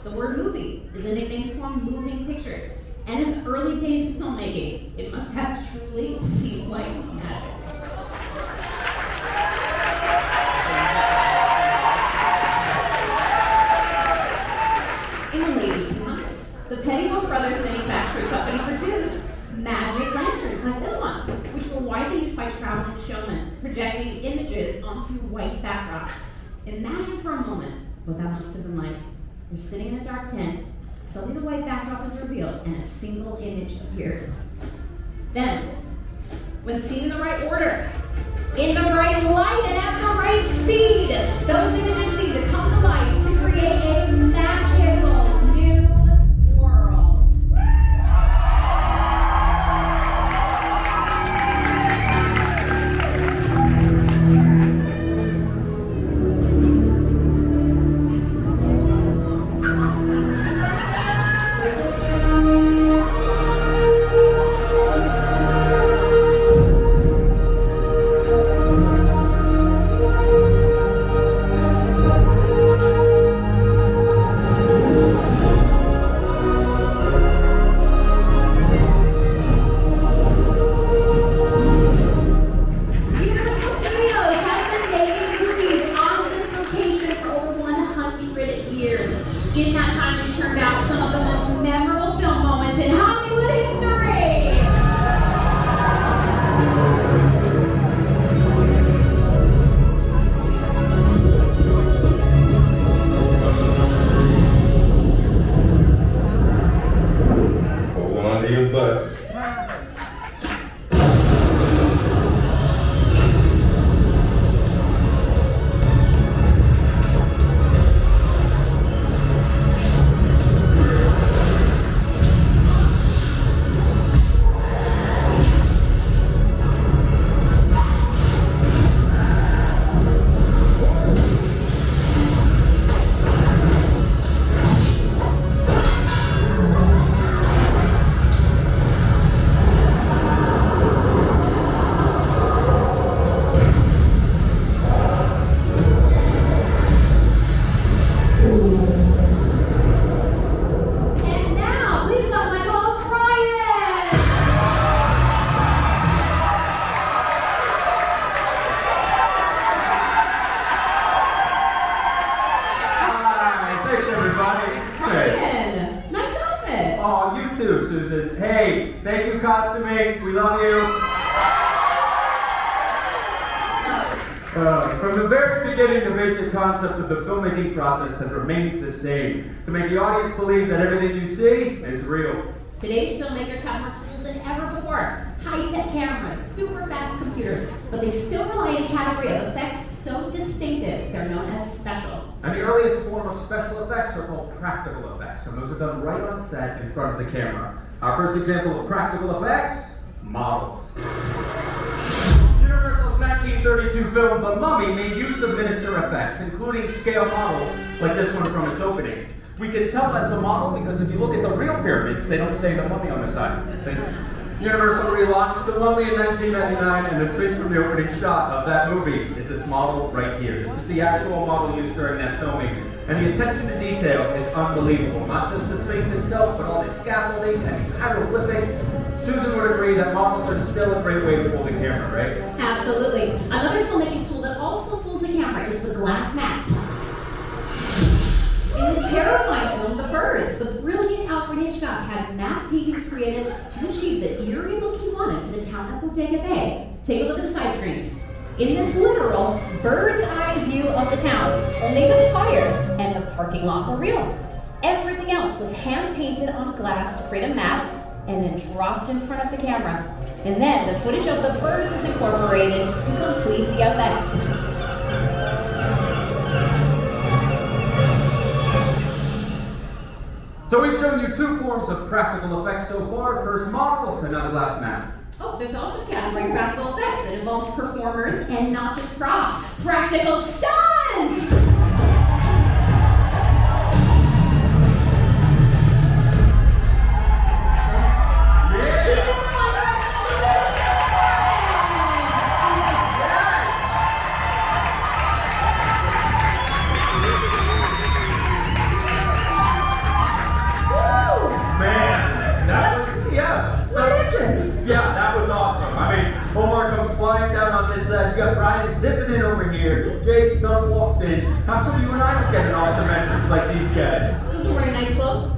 The word movie is a nickname for moving pictures. And in the early days of filmmaking, it must have truly seemed like magic. In the late 1800s, the Pettibone Brothers Manufacturing Company produced magic lanterns like this one, which were widely used by traveling showmen, projecting images onto white backdrops. Imagine for a moment what that must have been like. You're sitting in a dark tent, suddenly the white backdrop is revealed, and a single image appears. Then, when seen in the right order, in the right light, and at the right speed, those images seem to come to life to create a magical new world. In that time, we turned out some of the most memorable film moments in Hollywood history. Hold on to your butt. Susan. Hey, thank you, costuming. We love you. From the very beginning, the basic concept of the filmmaking process has remained the same. To make the audience believe that everything you see is real. Today's filmmakers have more tools than ever before. High-tech cameras, super fast computers, but they still rely on a category of effects so distinctive, they're known as special. And the earliest form of special effects are called practical effects, and those are done right on set in front of the camera. Our first example of practical effects, models. Universal's 1932 film The Mummy made use of miniature effects, including scale models like this one from its opening. We can tell that's a model because if you look at the real pyramids, they don't say The Mummy on the side. Universal relaunched The Mummy in 1999, and the Sphinx from the opening shot of that movie is this model right here. This is the actual model used during that filming, and the attention to detail is unbelievable. Not just the Sphinx itself, but all the scaffolding and these hieroglyphics. Susan would agree that models are still a great way to fool the camera, right? Absolutely. Another filmmaking tool that also fools the camera is the glass mat. In the terrifying film, The Birds, the brilliant Alfred Hitchcock had matte paintings created to achieve the eerie look he wanted for the town of Bodega Bay. Take a look at the side screens. In this literal bird's eye view of the town, only the fire and the parking lot were real. Everything else was hand-painted on glass to create a map and then dropped in front of the camera. And then the footage of the birds is incorporated to complete the effect. So we've shown you two forms of practical effects so far. First models, and now the glass mat. Oh, there's also a category of practical effects that involves performers and not just props. Practical stunts! like these guys. Those are wearing nice clothes.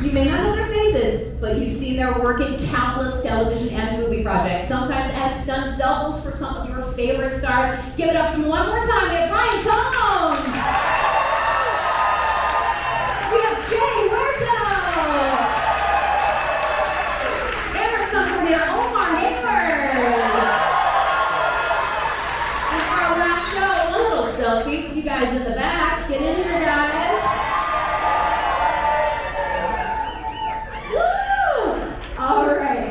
You may not know their faces, but you've seen their work in countless television and movie projects, sometimes as stunt doubles for some of your favorite stars. Give it up for them one more time. We have Ryan Combs. We have Jay Huerto. And our stunt coordinator, Omar Hayward. And for our last show, a little selfie with you guys in the back. Get in here, guys.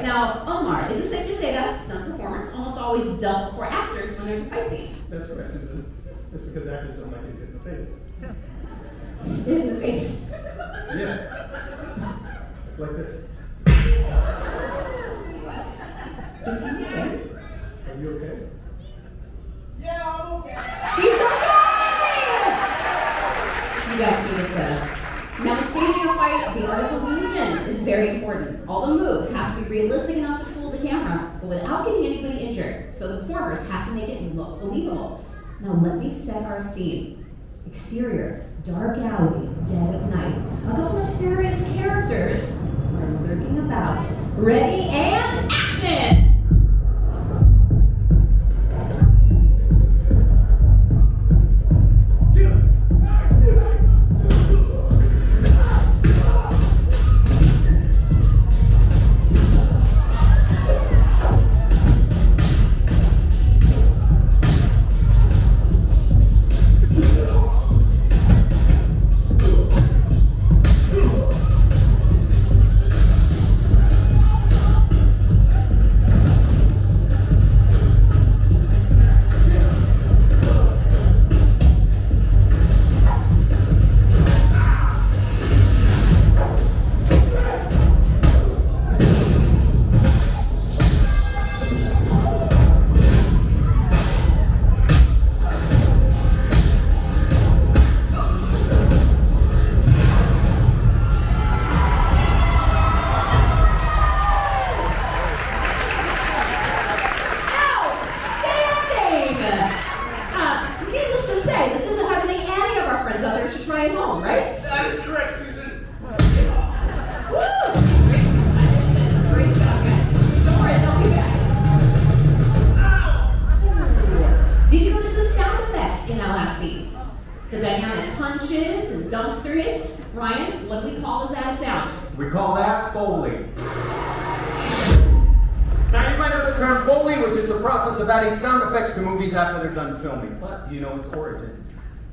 Now, Omar, is it safe to say that stunt performers almost always dub for actors when there's a fight scene? That's correct, Susan. That's because actors don't like getting hit in the face. Hit in the face. Yeah. Like this. Is he okay? Are you okay? Yeah, I'm okay. He's okay! You guys keep it set up. Now, in staging a fight, the art of illusion is very important. All the moves have to be realistic enough to fool the camera, but without getting anybody injured. So the performers have to make it look believable. Now, let me set our scene. Exterior, dark alley, dead of night. A couple of nefarious characters are lurking about. Ready and action! The dynamic punches and dumpster hits. Ryan, what do we call those added sounds? We call that Foley. Now you might know the term Foley, which is the process of adding sound effects to movies after they're done filming. But do you know its origins?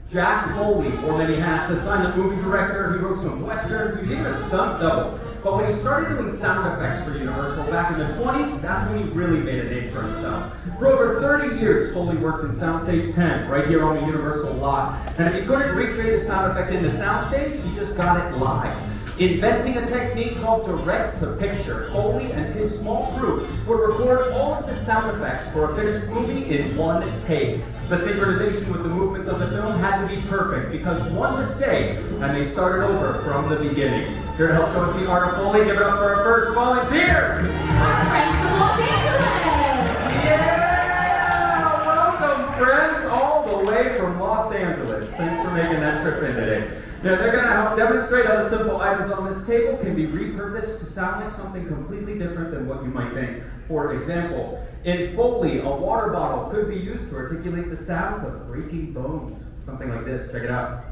Jack Foley wore many hats, a silent movie director, he wrote some westerns, he was even a stunt double. But when he started doing sound effects for Universal back in the 20s, that's when he really made a name for himself. For over 30 years, Foley worked in Soundstage 10, right here on the Universal lot. And if he couldn't recreate a sound effect in the soundstage, he just got it live. Inventing a technique called direct-to-picture, Foley and his small crew would record all of the sound effects for a finished movie in one take. The synchronization with the movements of the film had to be perfect because one mistake and they started over from the beginning. Here to help show us the art of Foley, give it up for our first volunteer! Our friends from Los Angeles! Yeah! Welcome, friends, all the way from Los Angeles. Thanks for making that trip in today. Now, they're going to help demonstrate how the simple items on this table can be repurposed to sound like something completely different than what you might think. For example, in Foley, a water bottle could be used to articulate the sounds of breaking bones. Something like this. Check it out.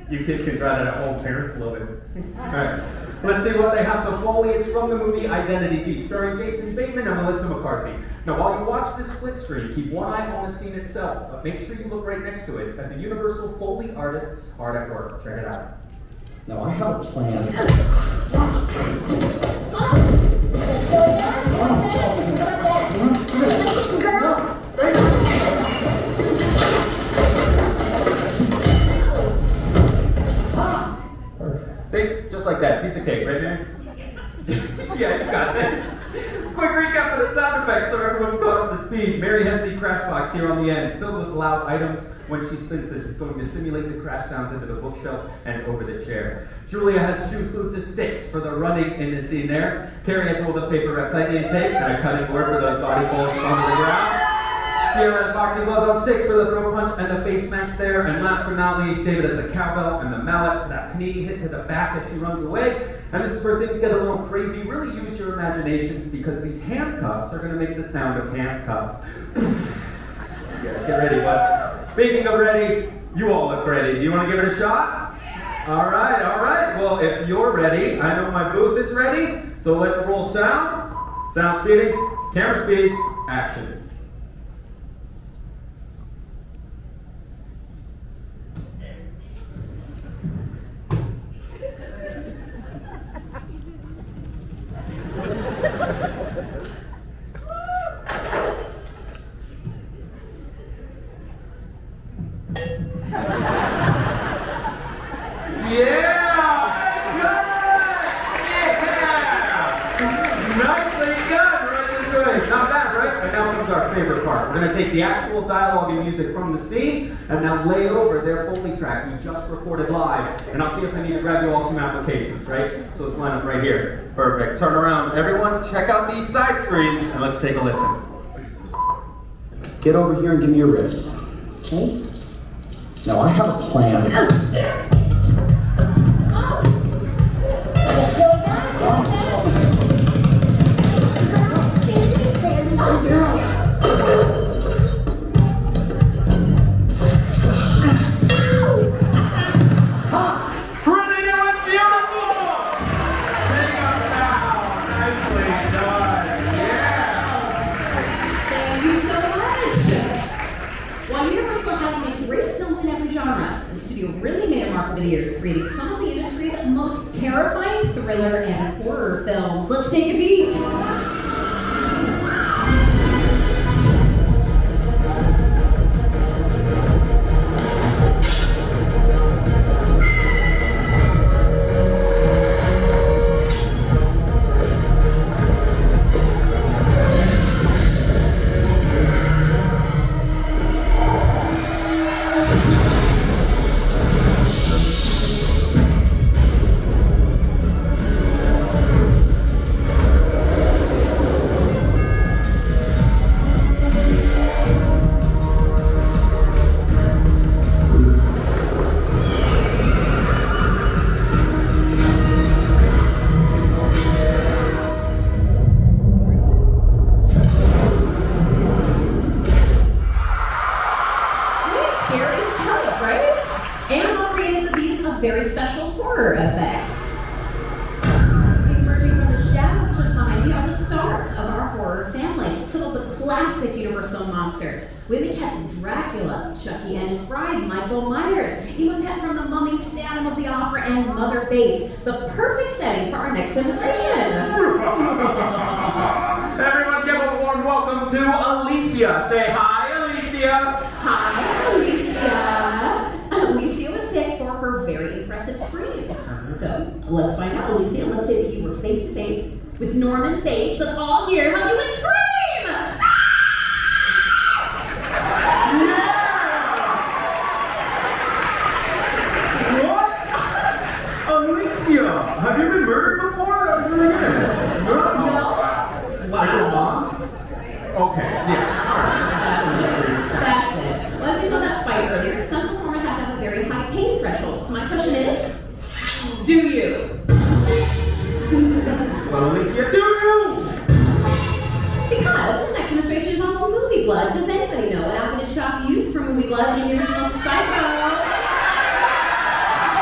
You kids can try that at home. Parents love it. All right. Let's see what they have to Foley. It's from the movie Identity Thief, starring Jason Bateman and Melissa McCarthy. Now, while you watch this split screen, keep one eye on the scene itself, but make sure you look right next to it at the Universal Foley artists hard at work. Check it out. Now, I have a plan. See? Just like that. Piece of cake, right, Mary? Yeah, you got this. Quick recap of the sound effects so everyone's caught up to speed. Mary has the crash box here on the end, filled with loud items. When she spins this, it's going to simulate the crash sounds into the bookshelf and over the chair. Julia has shoes glued to sticks for the running in the scene there. Carrie has rolled up paper wrapped tightly in tape and a cutting board for those body falls onto the ground. Sierra has boxing gloves on sticks for the throat punch and the face smacks there. And last but not least, David has the cowbell and the mallet for that panini hit to the back as she runs away. And this is where things get a little crazy. Really use your imaginations because these handcuffs are going to make the sound of handcuffs. Yeah, get ready, bud. Speaking of ready, you all look ready. Do you want to give it a shot? All right, all right. Well, if you're ready, I know my booth is ready. So let's roll sound. Sound speeding, camera speeds, action. Our favorite part. We're going to take the actual dialogue and music from the scene and now lay it over their Foley track we just recorded live. And I'll see if I need to grab you all some applications, right? So let's line up right here. Perfect. Turn around. Everyone, check out these side screens and let's take a listen. Get over here and give me your wrist. Okay? Now I have a plan. Really made a mark over the years, creating some of the industry's most terrifying thriller and horror films. Let's take a peek. Very special horror effects. Emerging from the shadows just behind me are the stars of our horror family. Some of the classic Universal monsters. We have the cats of Dracula, Chucky and his bride, Michael Myers, Imhotep from the Mummy, Phantom of the Opera, and Mother Bates. The perfect setting for our next demonstration. Everyone give a warm welcome to Alicia. Say hi, Alicia. Hi, Alicia. Alicia was picked for her very impressive scream. So, let's find out, Alicia. Let's say that you were face to face with Norman Bates. Let's all hear how you would scream! What? Alicia, have you been murdered before? That was really good. No. Wow. Are you a mom? Okay, yeah. All right. That's it. Well, as you saw that fight earlier, stunt performers have to have a very high pain threshold. So my question is, do you? Well, Alicia, do you? Because this next demonstration involves some movie blood. Does anybody know what Alfred Hitchcock used for movie blood in the original Psycho?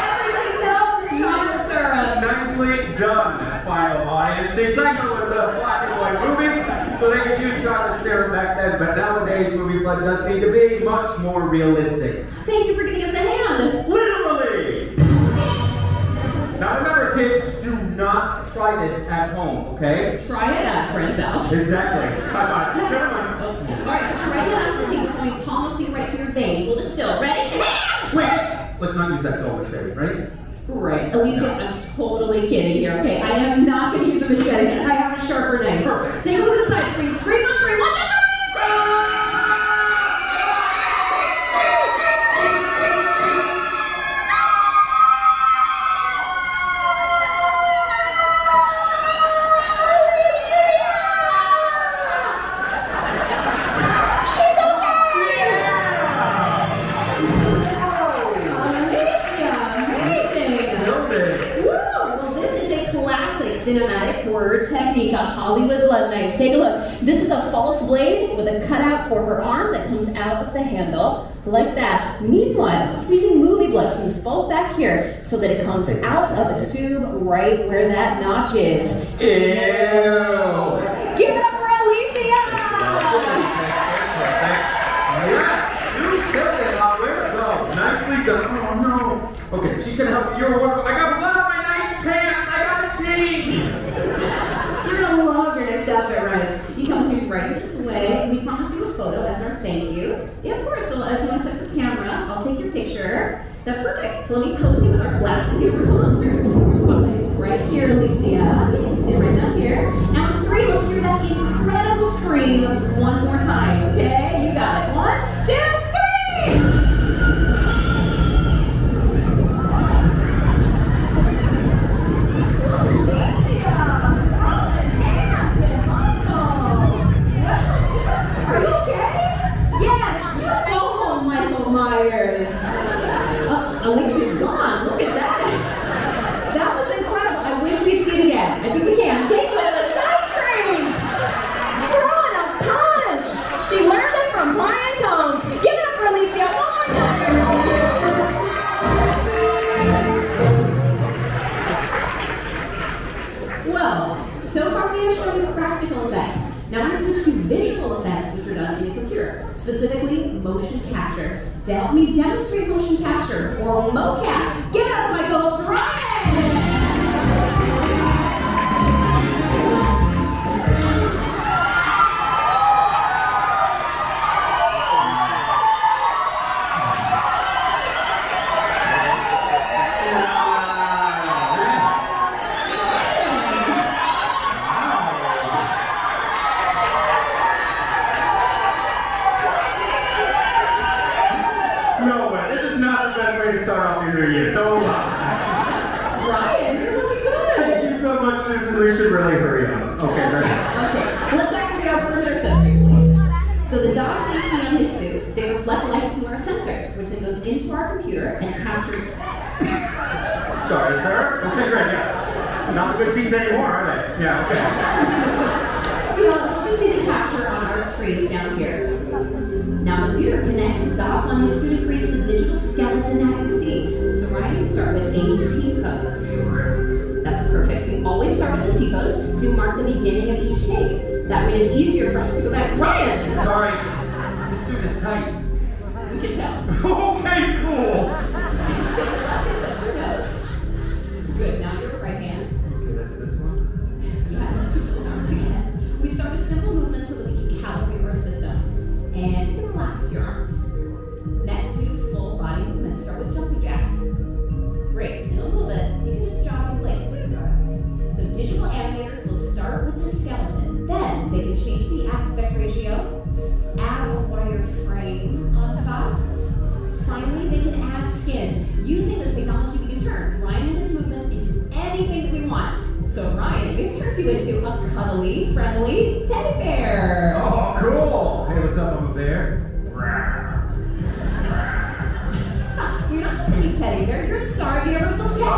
Everybody knows chocolate syrup. Nicely done, final audience. See, Psycho was a black and white movie, so they could use chocolate syrup back then, but nowadays movie blood does need to be much more realistic. Thank you for giving us a hand. Literally! Now remember, kids, do not try this at home, okay? Try it at a friend's house. Exactly. Bye-bye. Never mind. Alright, try it out the table for me. Palm will sink right to your vein. Hold it still. Ready? Hands! Wait! Let's not use that dull machete, right? Right. Alicia, I'm totally kidding here, okay? I am not going to use a machete. I have a sharper knife. Perfect. Take a look at the side screen. Scream on 3. 1, 2, 3! She's okay! word technique, a Hollywood blood knife. Take a look. This is a false blade with a cutout for her arm that comes out of the handle, like that. Meanwhile, squeezing movie blood from this bulb back here so that it comes out of a tube right where that notch is. Ew. Give it up for Alicia! Yeah, you killed it, Oliver. Nicely done. Oh no. Okay, she's gonna help me. You're wonderful. I got blood on my nice pants. I gotta change. You're gonna love your next outfit, Ryan. You come with me right this way. We promised you a photo as our thank you. Yeah, of course. So if you want to set your camera, I'll take your picture. That's perfect. So let me pose you with our plastic universal monsters. Your spotlight is right here, Alicia. You can stand right down here. Now on 3, let's hear that incredible scream one more time, okay? You got it. 1, 2, 3! Alicia's gone. Look at that. That was incredible. I wish we'd see it again. I think we can. Take it over the side screens. Throwing a punch. She learned it from Brian Combs. Give it up for Alicia one more time. Well, so far we have shown you practical effects. Now I'm going to switch to visual effects, which are done in a computer, specifically motion capture. To help me demonstrate motion capture, or mocap, give it up for my co-host, Ryan! We should really hurry up. Okay, ready? Okay, let's activate our perimeter sensors, please. So the dots that you see on his suit, they reflect light to our sensors, which then goes into our computer and captures... Sorry, sir. Okay, great, yeah. Not the good seats anymore, are they? Yeah, okay. You know, let's just see the capture on our screens down here. Now the computer connects the dots on his suit and creates the digital skeleton that you see. So Ryan, you start with a T-pose. That's perfect. We always start with the T-pose to mark the beginning of each take. That way it is easier for us to go back. Ryan! Sorry, this suit is tight. We can tell. Okay, cool. Take your left hand, touch your nose. Good, now your right hand. Okay, that's this one. Yeah, let's do the arms again. We start with simple movements so that we can calibrate our system. And you can relax your arms. Next, we do full body movements. Start with jumping jacks. Great. In a little bit, you can just jog in place. So digital animators will start with the skeleton. Then they can change the aspect ratio, add a wire frame on top. Finally, they can add skins. Using this technology, we can turn Ryan and his movements into anything that we want. So Ryan, we can turn you into a cuddly, friendly teddy bear. Oh, cool. Hey, what's up over there? You're not just any teddy bear, you're the star of Universal's Teddy Bear.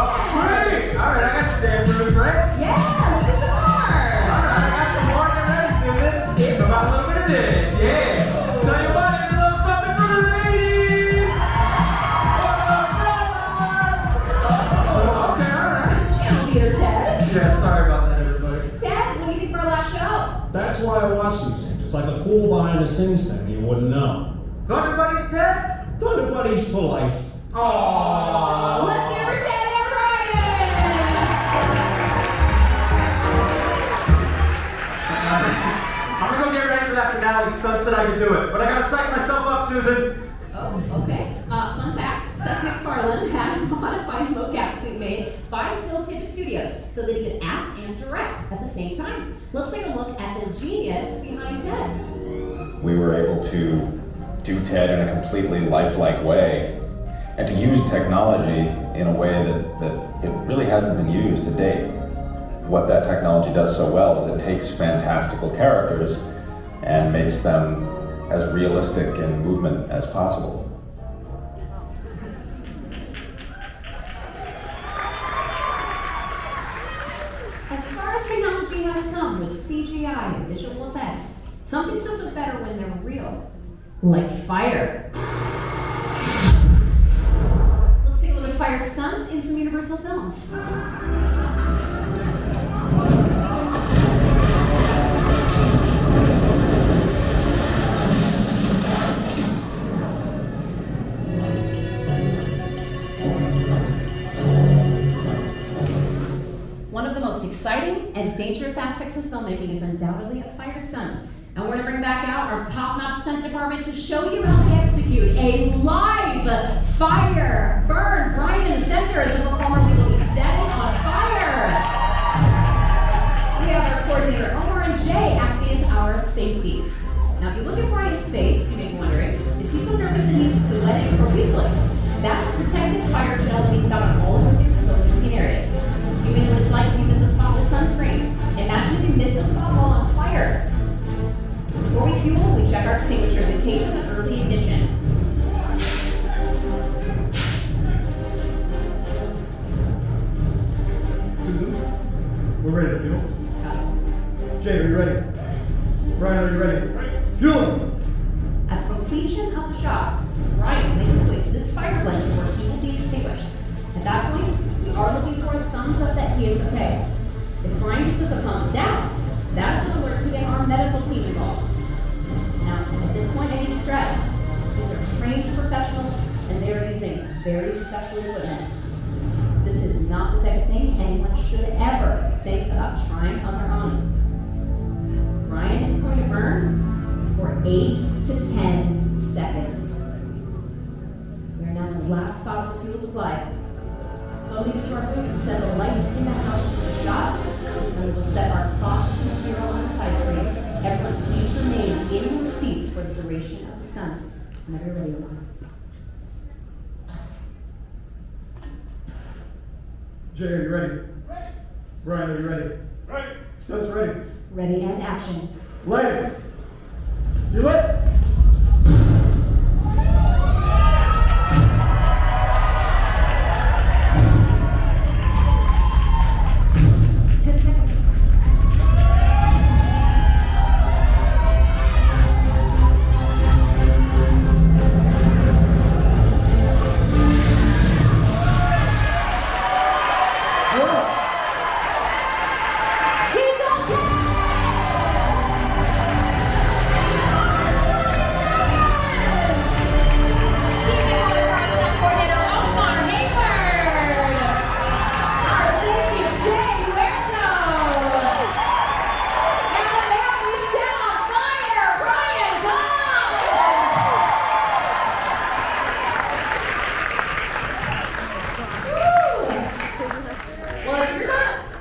Great. All right, I got the dance moves, right? Yeah, let's do some more. All right, I got some more. Get ready, Susan. How about a little bit of this? Yeah. Tell you what, a little something for the ladies. Okay, all right. Channel leader, Ted. Yeah, sorry about that, everybody. Ted, what do you think for our last show? That's why I watch these things. It's like a cool behind the scenes thing. You wouldn't know. Thunder Buddies, Ted? Thunder Buddies for life. Aww. Let's hear for Ted and Ryan. I'm gonna go get ready for that finale. Stunt said I could do it, but I gotta psych myself up, Susan. Oh, okay. Fun fact, Seth MacFarlane had a modified mocap suit made by Phil Tippett Studios so that he could act and direct at the same time. Let's take a look at the genius behind Ted. We were able to do Ted in a completely lifelike way and to use technology in a way that it really hasn't been used to date. What that technology does so well is it takes fantastical characters and makes them as realistic in movement as possible. As far as technology CGI and visual effects. Some things just look better when they're real. Like fire. Let's take a look at fire stunts in some Universal films. One of the most exciting and dangerous aspects of filmmaking is undoubtedly a fire stunt. And we're going to bring back out our top-notch stunt department to show you how they execute a live fire burn. Brian in the center is the performer we will be setting on fire. We have our coordinator Omar and Jay acting as our safeties. Now if you look at Brian's face, you may be wondering, is he so nervous that he's sweating profusely? That is protective fire gel that he's got on all of his exposed skin areas. You may know what it's like if you miss a spot with sunscreen. Imagine if you missed a spot while on fire. Before we fuel, we check our extinguishers in case of an early ignition. Susan, we're ready to fuel. Jay, are you ready? Brian, are you ready? Fueling! At the completion of the shot, Brian will make his way to this fire blend where he will be extinguished. At that point, we are looking for a thumbs up that he is okay. If Brian gives us a thumbs down, that is an alert to get our medical team involved. Now, at this point, I need to stress, these are trained professionals and they are using very special equipment. This is not the type of thing anyone should ever think about trying on their own. Brian is going to burn for 8 to 10 seconds. We are now in the last spot of the fuel supply. So I'll leave it to our booth to set the lights in the house for the shot, and we will set our clocks and 0 on the side screens. Everyone, please remain in your seats for the duration of the stunt. Whenever you're ready, Omar. Jay, are you ready? Ready. Brian, are you ready? Ready. Stunt's ready. Ready and action. Lighting. You lit? 10 seconds. He's okay!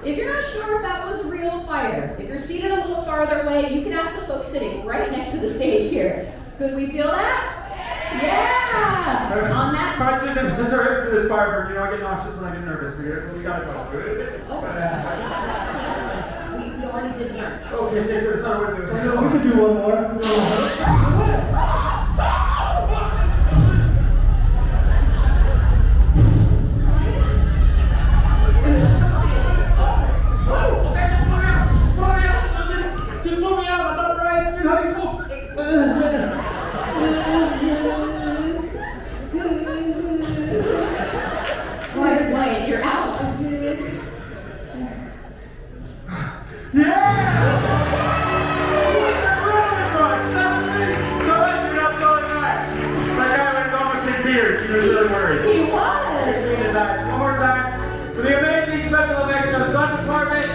If you're not sure if that was real fire, if you're seated a little farther away, you can ask the folks sitting right next to the stage here. Could we feel that? Yeah! On that. All right, Susan, since we're here to this fire burn, you know I get nauseous when I get nervous. We gotta go. We already did burn. Okay, take care. It's not what to do. No, we can do one more. Ryan, you're out. One more time, for the amazing special effects of Stunt Department,